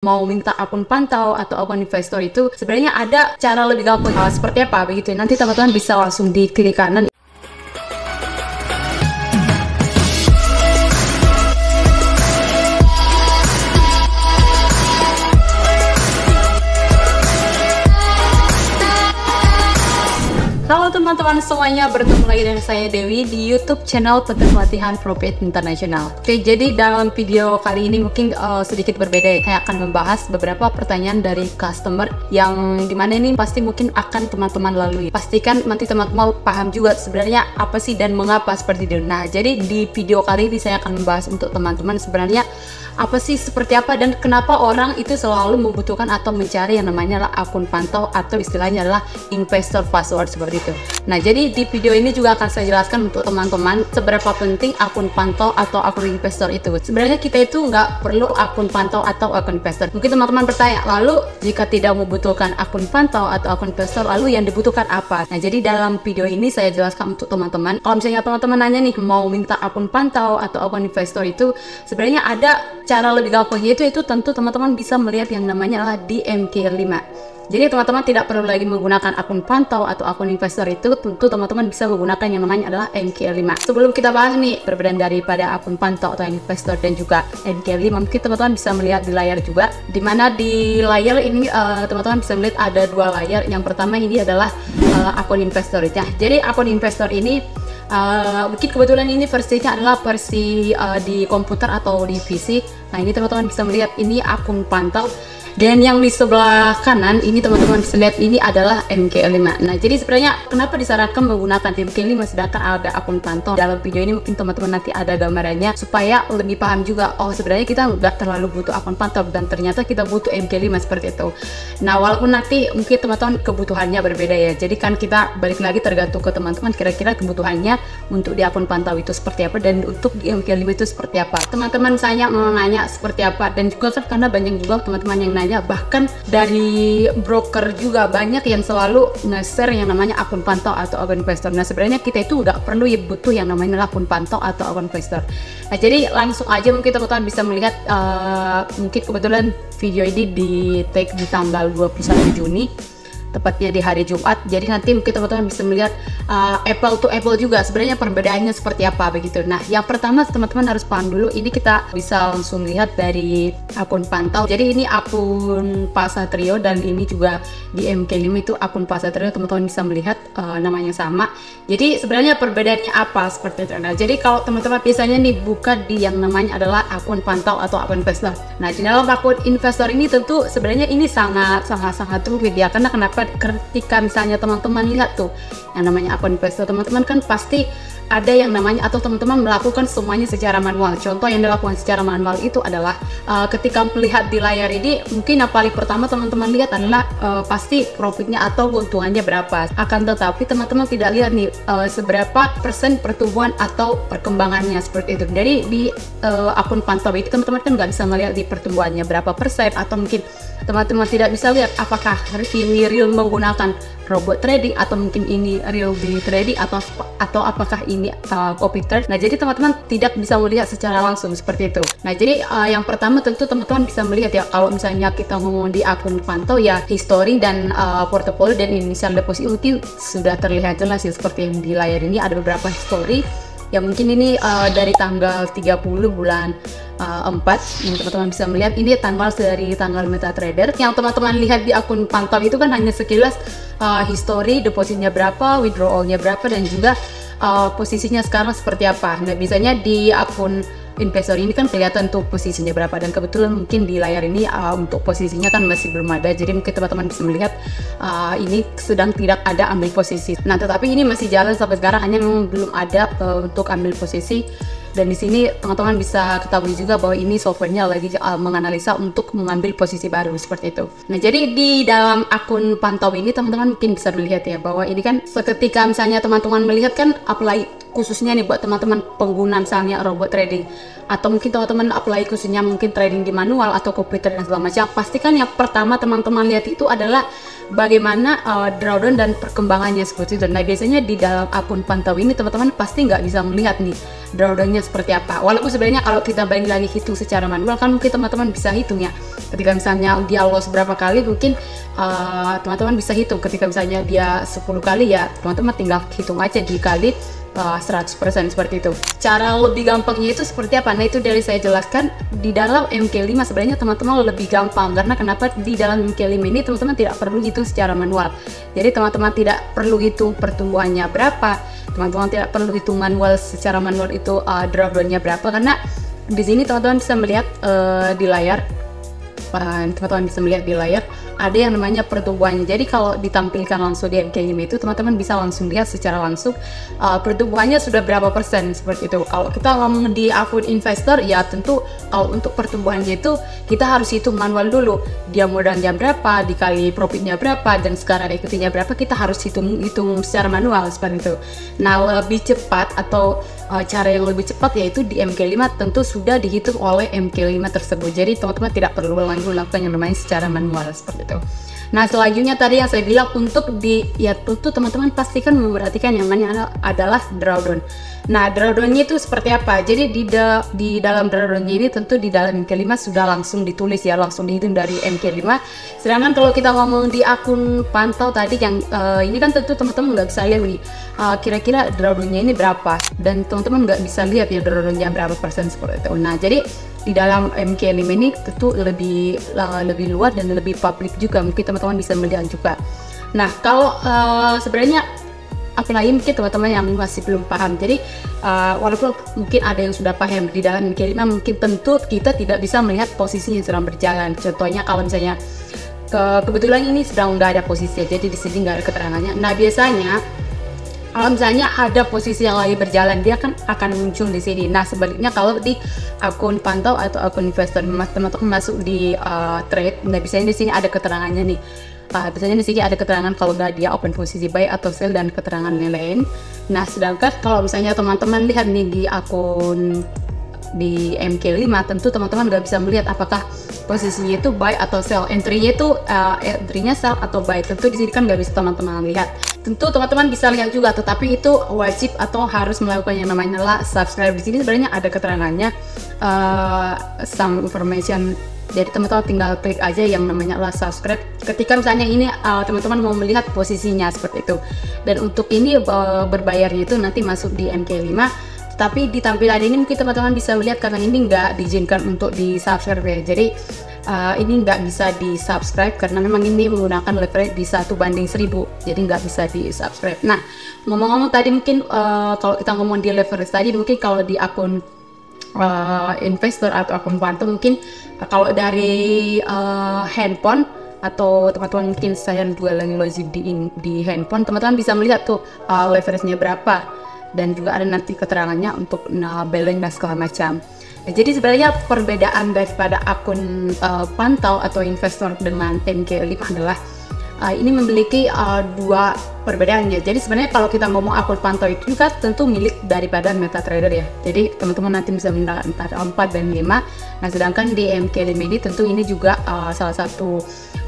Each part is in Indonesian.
mau minta akun pantau atau akun investor itu sebenarnya ada cara lebih gampang. Seperti apa begitu, nanti teman-teman bisa langsung di klik kanan. Halo teman-teman semuanya, bertemu lagi dengan saya Dewi di YouTube channel Tentang Pelatihan Profit Internasional. Oke, jadi dalam video kali ini mungkin sedikit berbeda. Saya akan membahas beberapa pertanyaan dari customer yang dimana ini pasti mungkin akan teman-teman lalui. Pastikan nanti teman-teman paham juga sebenarnya apa sih dan mengapa seperti itu. Nah, jadi di video kali ini saya akan membahas untuk teman-teman sebenarnya apa sih, seperti apa, dan kenapa orang itu selalu membutuhkan atau mencari yang namanya akun pantau atau istilahnya adalah investor password seperti itu. Nah, jadi di video ini juga akan saya jelaskan untuk teman-teman seberapa penting akun pantau atau akun investor itu. Sebenarnya kita itu nggak perlu akun pantau atau akun investor. Mungkin teman-teman bertanya, lalu jika tidak membutuhkan akun pantau atau akun investor, lalu yang dibutuhkan apa? Nah, jadi dalam video ini saya jelaskan untuk teman-teman. Kalau misalnya teman-teman nanya nih, mau minta akun pantau atau akun investor itu sebenarnya ada cara lebih gampang, yaitu tentu teman-teman bisa melihat yang namanya adalah di MK5. Jadi teman-teman tidak perlu lagi menggunakan akun pantau atau akun investor itu, tentu teman-teman bisa menggunakan yang namanya adalah MK5. Sebelum kita bahas nih perbedaan daripada akun pantau atau investor dan juga MK5, mungkin teman-teman bisa melihat di layar juga, dimana di layar ini teman-teman bisa melihat ada dua layar. Yang pertama ini adalah akun investor ya. Jadi akun investor ini mungkin kebetulan ini versinya adalah versi di komputer atau di PC. Nah, ini teman-teman bisa melihat ini akun pantau, dan yang di sebelah kanan ini teman-teman bisa lihat ini adalah MK5. Nah, jadi sebenarnya kenapa disarankan menggunakan MK5 sedangkan ada akun pantau? Dalam video ini mungkin teman-teman nanti ada gambarannya supaya lebih paham juga, oh sebenarnya kita nggak terlalu butuh akun pantau dan ternyata kita butuh MK5 seperti itu. Nah, walaupun nanti mungkin teman-teman kebutuhannya berbeda ya, jadi kan kita balik lagi tergantung ke teman-teman kira-kira kebutuhannya untuk di akun pantau itu seperti apa dan untuk di MK5 itu seperti apa. Teman-teman saya mau nanya seperti apa, dan juga kan karena banyak juga teman-teman yang nanya, bahkan dari broker juga banyak yang selalu nge-share yang namanya akun pantau atau akun investor. Nah, sebenarnya kita itu nggak perlu ya butuh yang namanya akun pantau atau akun investor. Nah, jadi langsung aja mungkin teman-teman bisa melihat mungkin kebetulan video ini di take di tanggal 21 Juni, tepatnya di hari Jumat. Jadi nanti mungkin teman-teman bisa melihat apple to apple juga sebenarnya perbedaannya seperti apa begitu. Nah, yang pertama teman-teman harus paham dulu, ini kita bisa langsung lihat dari akun pantau. Jadi ini akun Pak Satrio dan ini juga di MK5 itu akun Pak Satrio, teman-teman bisa melihat namanya sama. Jadi sebenarnya perbedaannya apa seperti itu. Nah, jadi kalau teman-teman biasanya nih buka di yang namanya adalah akun pantau atau akun investor. Nah, di dalam akun investor ini tentu sebenarnya ini sangat rumit ya, karena kenapa? Ketika misalnya teman-teman lihat tuh yang namanya akun investor, teman-teman kan pasti ada yang namanya atau teman-teman melakukan semuanya secara manual. Contoh yang dilakukan secara manual itu adalah ketika melihat di layar ini, mungkin yang paling pertama teman-teman lihat adalah pasti profitnya atau keuntungannya berapa. Akan tetapi teman-teman tidak lihat nih seberapa persen pertumbuhan atau perkembangannya seperti itu. Jadi di akun pantau itu teman-teman kan nggak bisa melihat di pertumbuhannya berapa persen, atau mungkin teman-teman tidak bisa lihat apakah ini real menggunakan robot trading atau mungkin ini real di trading atau apakah ini copy trade. Nah, jadi teman-teman tidak bisa melihat secara langsung seperti itu. Nah, jadi yang pertama tentu teman-teman bisa melihat ya, kalau misalnya kita ngomong di akun pantau ya, history dan portfolio dan initial deposit mungkin sudah terlihat jelas ya, seperti yang di layar ini ada beberapa history ya, mungkin ini dari tanggal 30 bulan 4 yang teman-teman bisa melihat ini tanggal dari tanggal MetaTrader. Yang teman-teman lihat di akun pantau itu kan hanya sekilas history, depositnya berapa, withdrawalnya berapa, dan juga posisinya sekarang seperti apa. Nah, biasanya di akun investor ini kan kelihatan tuh posisinya berapa, dan kebetulan mungkin di layar ini untuk posisinya kan masih belum ada, jadi mungkin teman-teman bisa melihat ini sedang tidak ada ambil posisi. Nah, tetapi ini masih jalan sampai sekarang, hanya memang belum ada untuk ambil posisi. Dan di sini teman-teman bisa ketahui juga bahwa ini softwarenya lagi menganalisa untuk mengambil posisi baru seperti itu. Nah, jadi di dalam akun pantau ini teman-teman mungkin bisa melihat ya, bahwa ini kan seketika misalnya teman-teman melihat kan apply khususnya nih buat teman-teman pengguna misalnya robot trading, atau mungkin teman-teman apply khususnya mungkin trading di manual atau komputer dan segala macam. Pastikan yang pertama teman-teman lihat itu adalah bagaimana drawdown dan perkembangannya seperti itu. Nah, biasanya di dalam akun pantau ini teman-teman pasti nggak bisa melihat nih drawdownnya seperti apa. Walaupun sebenarnya kalau kita balik lagi hitung secara manual kan mungkin teman-teman bisa hitung ya, Ketika misalnya dia loss berapa kali, mungkin teman-teman bisa hitung. Ketika misalnya dia 10 kali, ya teman-teman tinggal hitung aja dikali 100% seperti itu. Cara lebih gampangnya itu seperti apa? Nah, itu dari saya jelaskan di dalam MK5. Sebenarnya teman-teman lebih gampang, karena kenapa? Di dalam MK5 ini teman-teman tidak perlu hitung secara manual. Jadi teman-teman tidak perlu hitung pertumbuhannya berapa, teman-teman tidak perlu hitung manual secara manual itu drawdownnya berapa, karena di sini teman-teman bisa melihat di layar. Teman-teman bisa melihat di layar ada yang namanya pertumbuhannya. Jadi kalau ditampilkan langsung di MK5 itu, teman-teman bisa langsung lihat secara langsung pertumbuhannya sudah berapa persen seperti itu. Kalau kita ngomong di akun investor, ya tentu kalau untuk pertumbuhannya itu kita harus hitung manual dulu. Dia modalnya berapa, dikali profitnya berapa, dan sekarang equity-nya berapa, kita harus hitung secara manual seperti itu. Nah, lebih cepat atau cara yang lebih cepat yaitu di MK5 tentu sudah dihitung oleh MK5 tersebut. Jadi teman-teman tidak perlu lakukan yang namanya secara manual seperti itu. Nah, selanjutnya tadi yang saya bilang untuk ya tentu teman-teman pastikan memperhatikan yang namanya adalah drawdown. Nah, drawdownnya itu seperti apa? Jadi di dalam drawdownnya ini tentu di dalam MK5 sudah langsung ditulis ya, langsung dihitung dari MK5. Sedangkan kalau kita ngomong di akun pantau tadi yang ini kan tentu teman-teman nggak bisa lihat nih kira-kira drawdownnya ini berapa, dan teman-teman nggak bisa lihat ya drawdownnya berapa persen seperti itu. Nah, jadi di dalam MK5 ini tentu lebih luas dan lebih publik juga, mungkin teman-teman bisa melihat juga. Nah, kalau sebenarnya apalagi mungkin teman-teman yang masih belum paham, jadi walaupun mungkin ada yang sudah paham di dalam MK5, mungkin tentu kita tidak bisa melihat posisi yang sedang berjalan. Contohnya kalau misalnya kebetulan ini sedang nggak ada posisi, jadi di sini nggak ada keterangannya. Nah, biasanya kalau misalnya ada posisi yang lagi berjalan, dia akan muncul di sini. Nah, sebaliknya kalau di akun pantau atau akun investor, teman-teman masuk di trade, nah biasanya di sini ada keterangannya nih. Biasanya di sini ada keterangan kalau nggak dia open posisi buy atau sell dan keterangan lain. Nah, sedangkan kalau misalnya teman-teman lihat nih di akun di MK5, tentu teman-teman nggak bisa melihat apakah posisinya itu buy atau sell. Entry-nya itu entry-nya sell atau buy. Tentu di sini kan nggak bisa teman-teman lihat. Tentu teman-teman bisa lihat juga, tetapi itu wajib atau harus melakukan yang namanya subscribe. Di sini sebenarnya ada keterangannya some information. Jadi teman-teman tinggal klik aja yang namanya subscribe. Ketika misalnya ini teman-teman mau melihat posisinya seperti itu. Dan untuk ini berbayarnya itu nanti masuk di MK5. Tapi di tampilan ini mungkin teman-teman bisa melihat karena ini nggak diizinkan untuk di subscribe ya. Jadi ini nggak bisa di subscribe karena memang ini menggunakan leverage di 1:1000, jadi nggak bisa di subscribe. Nah, ngomong-ngomong tadi mungkin kalau kita ngomong di leverage tadi, mungkin kalau di akun investor atau akun pantau, mungkin kalau dari handphone atau teman-teman mungkin saya jual lagi logik di handphone, teman-teman bisa melihat tuh leverage-nya berapa, dan juga ada nanti keterangannya untuk balance dan segala macam. Nah, jadi sebenarnya perbedaan daripada akun pantau atau investor dengan MK5 adalah ini memiliki dua perbedaannya. Jadi sebenarnya kalau kita ngomong akun pantau itu juga tentu milik daripada MetaTrader ya. Jadi teman-teman nanti bisa menggunakan 4 dan 5. Nah, sedangkan di MK5 ini tentu ini juga salah satu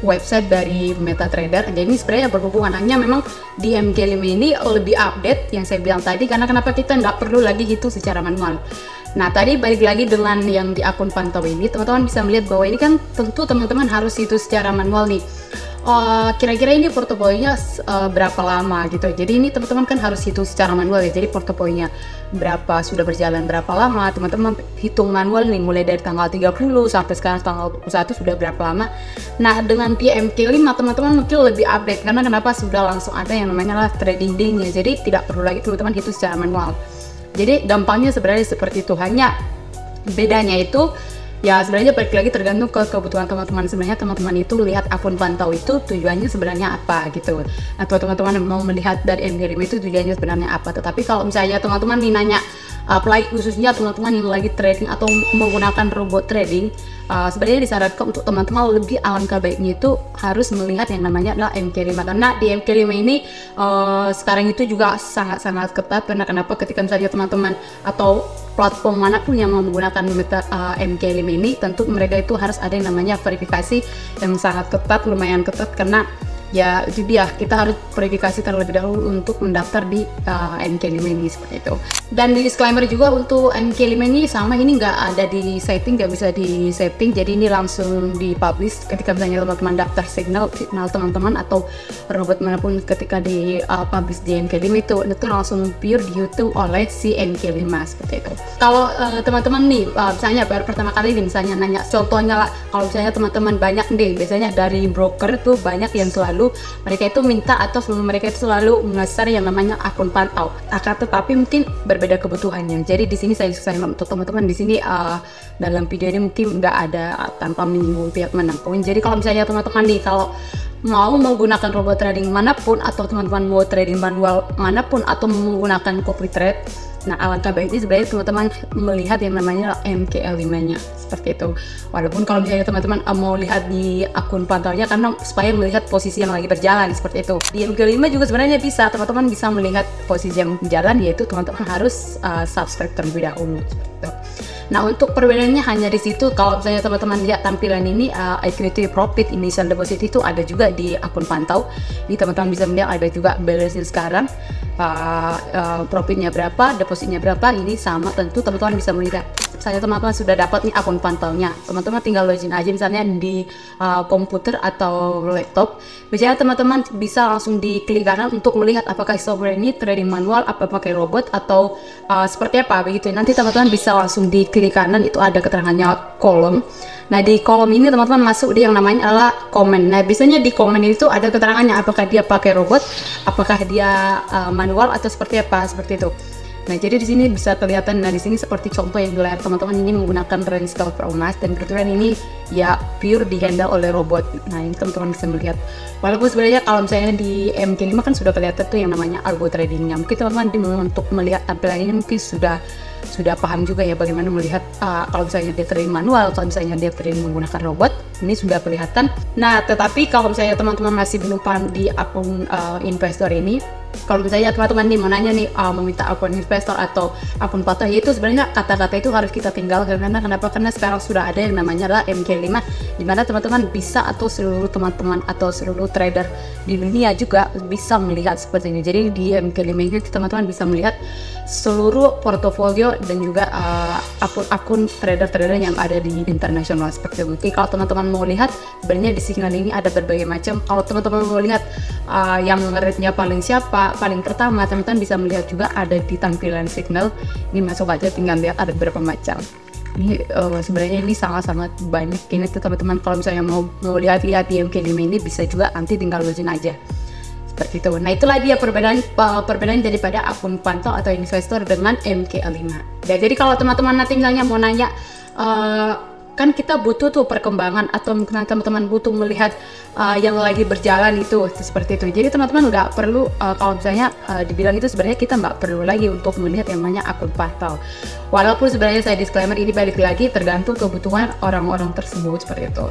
website dari MetaTrader. Jadi ini sebenarnya berhubungan, hanya memang di MK5 ini lebih update yang saya bilang tadi, karena kenapa kita nggak perlu lagi hitung secara manual. Nah, tadi balik lagi dengan yang di akun pantau ini, teman-teman bisa melihat bahwa ini kan tentu teman-teman harus hitung secara manual nih. Kira-kira ini portofolionya berapa lama gitu. Jadi ini teman-teman kan harus hitung secara manual ya. Jadi portofolionya berapa, sudah berjalan berapa lama, teman-teman hitung manual nih, mulai dari tanggal 30 sampai sekarang tanggal 21 sudah berapa lama. Nah, dengan MK5 teman-teman mungkin lebih update, karena kenapa sudah langsung ada yang namanya trading day-nya. Jadi tidak perlu lagi teman-teman hitung secara manual. Jadi gampangnya sebenarnya seperti itu, hanya bedanya itu ya sebenarnya balik lagi tergantung ke kebutuhan teman-teman. Sebenarnya teman-teman itu lihat akun pantau itu tujuannya sebenarnya apa gitu, atau teman-teman mau melihat dari MK5 itu tujuannya sebenarnya apa. Tetapi kalau misalnya teman-teman dinanya apalagi khususnya teman-teman yang lagi trading atau menggunakan robot trading, sebenarnya disarankan untuk teman-teman lebih alangkah baiknya itu harus melihat yang namanya adalah MK5, karena di MK5 ini sekarang itu juga sangat-sangat ketat. Karena kenapa? Ketika misalnya teman-teman atau platform manapun yang mau menggunakan MK5 ini, tentu mereka itu harus ada yang namanya verifikasi yang sangat ketat, lumayan ketat, karena Ya itu dia, kita harus verifikasi terlebih dahulu untuk mendaftar di MK5 ini seperti itu. Dan di disclaimer juga untuk MK5 ini sama, ini nggak ada di setting, nggak bisa di setting, jadi ini langsung di publish ketika misalnya teman-teman daftar signal teman-teman atau robot manapun ketika di publish di MK5 itu langsung pure di YouTube oleh si MK5 seperti itu. Kalau teman-teman nih misalnya baru pertama kali nih misalnya nanya, contohnya lah, kalau misalnya teman-teman banyak nih biasanya dari broker tuh banyak yang selalu mereka itu minta atau mereka itu selalu nge-share yang namanya akun pantau. Akan tetapi mungkin berbeda kebutuhannya. Jadi di sini saya untuk teman-teman di sini dalam video ini mungkin nggak ada tanpa menyinggung pihak manapun. Jadi kalau misalnya teman-teman nih kalau mau menggunakan robot trading manapun atau teman-teman mau trading manual manapun atau menggunakan copy trade, nah alangkah baiknya sebenarnya teman-teman melihat yang namanya MKL5-nya seperti itu. Walaupun kalau misalnya teman-teman mau lihat di akun pantaunya karena supaya melihat posisi yang lagi berjalan seperti itu. Di MK5 juga sebenarnya bisa, teman-teman bisa melihat posisi yang berjalan, yaitu teman-teman harus subscribe terlebih dahulu seperti itu. Nah untuk perbedaannya hanya di situ. Kalau misalnya teman-teman lihat tampilan ini equity profit initial deposit itu ada juga di akun pantau. Ini teman-teman bisa melihat ada juga balance sekarang, profitnya berapa, depositnya berapa, ini sama. Tentu teman-teman bisa melihat. Saya teman-teman sudah dapat nih akun pantaunya, teman-teman tinggal login aja misalnya di komputer atau laptop. Biasanya teman-teman bisa langsung diklik kanan untuk melihat apakah software ini trading manual, apa pakai robot atau seperti apa begitu. Nanti teman-teman bisa langsung diklik kanan, itu ada keterangannya kolom. Nah di kolom ini teman-teman masuk di yang namanya adalah komen. Nah biasanya di komen itu ada keterangannya apakah dia pakai robot, apakah dia manual atau seperti apa, seperti itu. Nah jadi di sini bisa kelihatan, nah di sini seperti contoh yang di layar teman-teman ini menggunakan trend scalper emas, dan kebetulan ini ya pure di handle oleh robot. Nah ini teman-teman bisa melihat, walaupun sebenarnya kalau misalnya di MK5 kan sudah kelihatan tuh yang namanya algo tradingnya. Mungkin teman-teman untuk melihat tampilan ini mungkin sudah paham juga ya bagaimana melihat kalau misalnya dia trading manual, kalau misalnya dia trading menggunakan robot, ini sudah kelihatan. Nah tetapi kalau misalnya teman-teman masih belum paham di akun investor ini, kalau misalnya teman-teman nih mau nanya nih meminta akun investor atau akun pantau, itu sebenarnya kata-kata itu harus kita tinggalkan. Karena kenapa? Karena sekarang sudah ada yang namanya adalah MK5, dimana teman-teman bisa atau seluruh teman-teman atau seluruh trader di dunia juga bisa melihat seperti ini. Jadi di MK5 ini teman-teman bisa melihat seluruh portofolio dan juga akun trader-trader yang ada di internasional seperti itu. Jadi kalau teman-teman mau lihat, sebenarnya di signal ini ada berbagai macam. Kalau teman-teman mau lihat yang rate-nya paling siapa, paling pertama, teman-teman bisa melihat juga ada di tampilan signal. Ini masuk aja, tinggal lihat ada beberapa macam. Ini sebenarnya ini sangat-sangat banyak. Ini tuh teman-teman kalau misalnya mau lihat-lihat di MK5 ini bisa juga, nanti tinggal login aja seperti itu. Nah itulah dia perbedaan daripada akun pantau atau investor dengan MKL5. Ya, jadi kalau teman-teman nanti misalnya mau nanya, kan kita butuh tuh perkembangan atau mungkin teman-teman butuh melihat yang lagi berjalan itu seperti itu. Jadi teman-teman nggak perlu kalau misalnya dibilang itu sebenarnya kita nggak perlu lagi untuk melihat yang namanya akun pantau. Walaupun sebenarnya saya disclaimer ini balik lagi tergantung kebutuhan orang-orang tersebut seperti itu.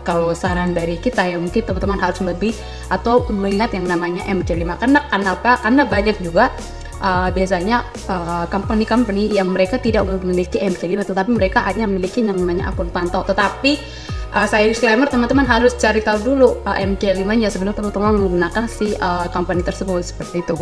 Kalau saran dari kita ya mungkin teman-teman harus lebih atau melihat yang namanya MK5. Karena banyak juga biasanya company-company yang mereka tidak memiliki MK5, tetapi mereka hanya memiliki yang namanya akun pantau. Tetapi saya disclaimer, teman-teman harus cari tahu dulu MK5-nya sebelum teman-teman menggunakan si company tersebut seperti itu.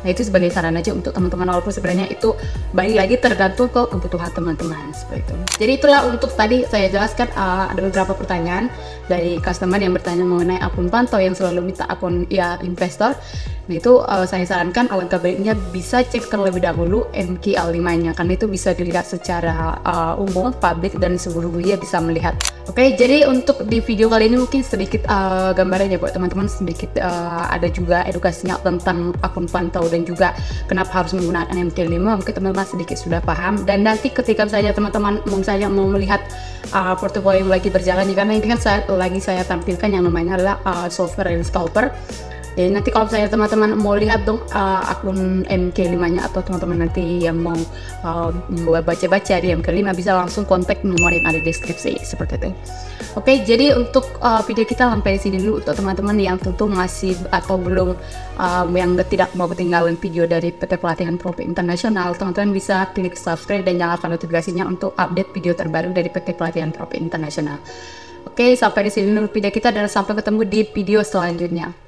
Nah itu sebagai saran aja untuk teman-teman, walaupun sebenarnya itu balik lagi tergantung ke kebutuhan teman-teman seperti itu. Jadi itulah untuk tadi saya jelaskan, ada beberapa pertanyaan dari customer yang bertanya mengenai akun pantau yang selalu minta akun ya investor. Nah itu saya sarankan alangkah baiknya bisa cek terlebih dahulu MKL5-nya, karena itu bisa dilihat secara umum, publik, dan seluruh dunia bisa melihat. Oke, jadi untuk di video kali ini mungkin sedikit gambarannya buat teman-teman, sedikit ada juga edukasinya tentang akun pantau dan juga kenapa harus menggunakan MK5. Mungkin teman-teman sedikit sudah paham, dan nanti ketika misalnya teman-teman misalnya mau melihat portofolio yang lagi berjalan, karena ini kan saya tampilkan yang namanya adalah software and scalper. Jadi nanti kalau misalnya teman-teman mau lihat dong akun MK5-nya, atau teman-teman nanti yang mau baca-baca di MK5, bisa langsung kontak nomor yang ada di deskripsi seperti itu. Oke, jadi untuk video kita sampai sini dulu. Untuk teman-teman yang tentu masih atau belum yang tidak mau ketinggalan video dari PT Pelatihan Profit Internasional, teman-teman bisa klik subscribe dan nyalakan notifikasinya untuk update video terbaru dari PT Pelatihan Profit Internasional. Oke, sampai di sini dulu video kita dan sampai ketemu di video selanjutnya.